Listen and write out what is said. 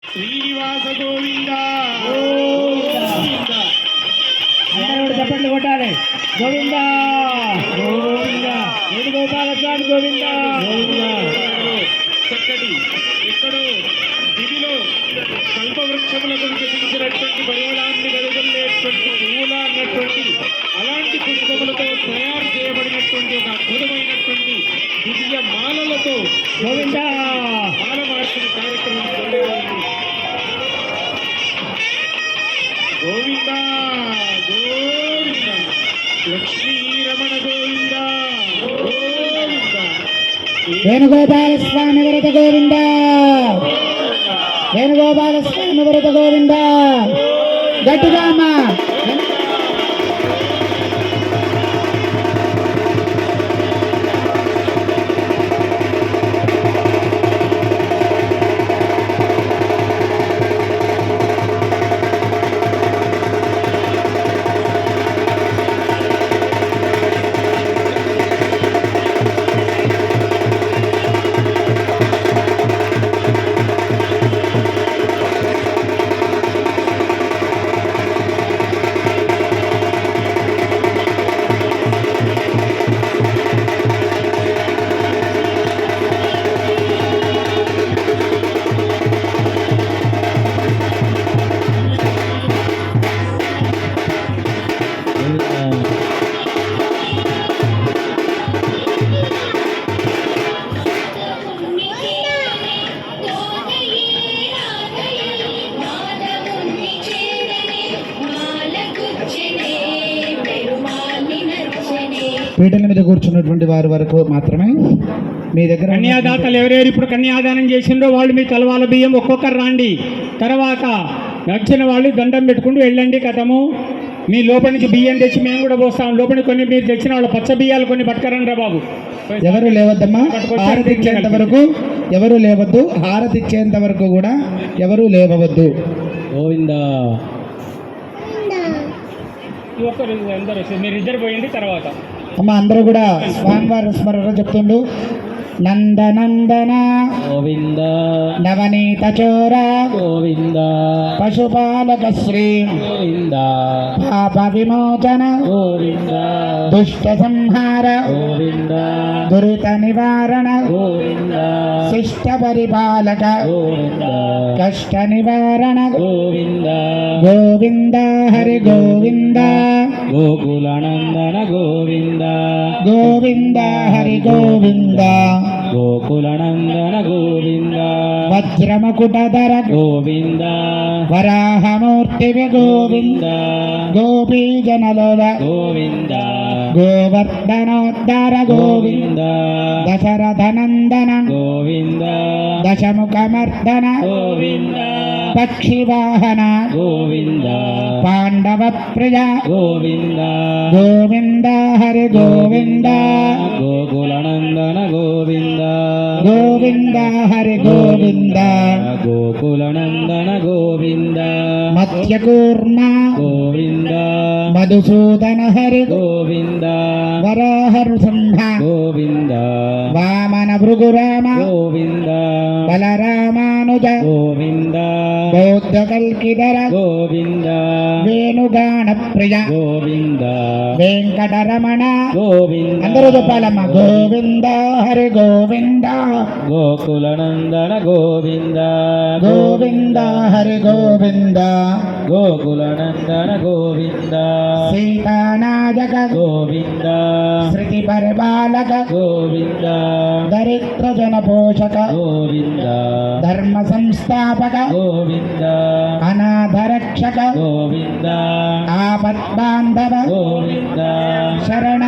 శ్రీనివాస గోవింద అందరూ చెప్పండి కొట్టాలి. గోవింద గోవింద వేణుగోపాలస్వామి గోవింద చక్కటి ఎక్కడో దివిలో కల్పవృక్షములకు వికసించినటువంటి పరిమళాన్ని వెలుగొల్లేటువంటి పువ్వుల అన్నటువంటి అలాంటి పుష్పములతో తయారు చేయబడినటువంటి ఒక అద్భుతమైనటువంటి దివ్య మాలలతో గోవింద మాల మార్చిన కార్యక్రమం జరగాలి. గోవింద గోవింద లక్ష్మీ రమణ గోవింద గోవింద వేణుగోపాలస్వామి వరద గోవింద వేణుగోపాలస్వామి వరద గోవింద గట్టిగా అమ్మా. పీటల మీద కూర్చున్నటువంటి వారి వరకు మాత్రమే మీ దగ్గర కన్యాదాతలు ఎవరెవరు ఇప్పుడు కన్యాదానం చేసిండ్రో వాళ్ళు మీ తలవాల బియ్యం ఒక్కొక్కరు రాండి. తర్వాత వచ్చిన వాళ్ళు దండం పెట్టుకుంటూ వెళ్ళండి. కథము మీ లోపల నుంచి బియ్యం తెచ్చి మేము కూడా పోస్తాం. లోపలికి కొన్ని మీరు తెచ్చిన వాళ్ళు పచ్చ బియ్యాలు కొన్ని పట్టుకరండి రా బాబు. ఎవరు లేవద్దమ్మా. హారతి ఇచ్చేంత వరకు ఎవరు లేవద్దు. హారతి ఇచ్చేంత వరకు కూడా ఎవరు లేవవద్దు. గోవింద ఒక్కరు అందరూ మీరు ఇద్దరు పోయింది. తర్వాత అమ్మ అందరూ కూడా స్వామివారి స్మరణ చెప్తుండు. నందనందన గోవింద నవనీత చోర గోవింద పశుపాలక శ్రీ గోవింద పాప విమోచన గోవింద దుష్ట సంహార గోవింద దురిత నివారణ గోవింద శిష్ట పరిపాలక గోవింద కష్ట నివారణ గోవింద గోవింద హరి గోవింద గోకులానందన గోవింద గోవింద హరి గోవింద గోకులానందన గోవింద వజ్రమకుటధర గోవింద వరాహమూర్తి గోవింద గోపీజనలోల గోవింద గోవర్ధనోద్ధర గోవింద దశరథనందన గోవింద దశముఖమర్దన గోవింద పక్షివాహన గోవింద పాండవ ప్రియ గోవింద గోవింద హరి గోవింద గోకులానందన గోవింద గోవింద హరి గోవింద గోకులానందన గోవింద మత్స్యకూర్మ గోవింద మధుసూదన హరి గోవింద వరాహ నృసింహ గోవింద వామన భృగురామ గోవింద బలరామానుజ గోవింద బౌద్ధ కల్కిధర గోవింద వేణుగాన ప్రియ గోవింద వెంకటరమణ గోవింద అందరూ చెప్పాలమ్మా. గోవింద హరి గోవింద గోకులానందన గోవింద గోవింద హరి గోవింద గోకులానందన గోవింద సీతానాయక గోవింద శృతి పరిపాలక గోవింద దరిద్ర జన పోషక గోవింద ధర్మ సంస్థాపక గోవింద అనాథ రక్షక గోవింద ఆపద్బాంధవ గోవింద శరణ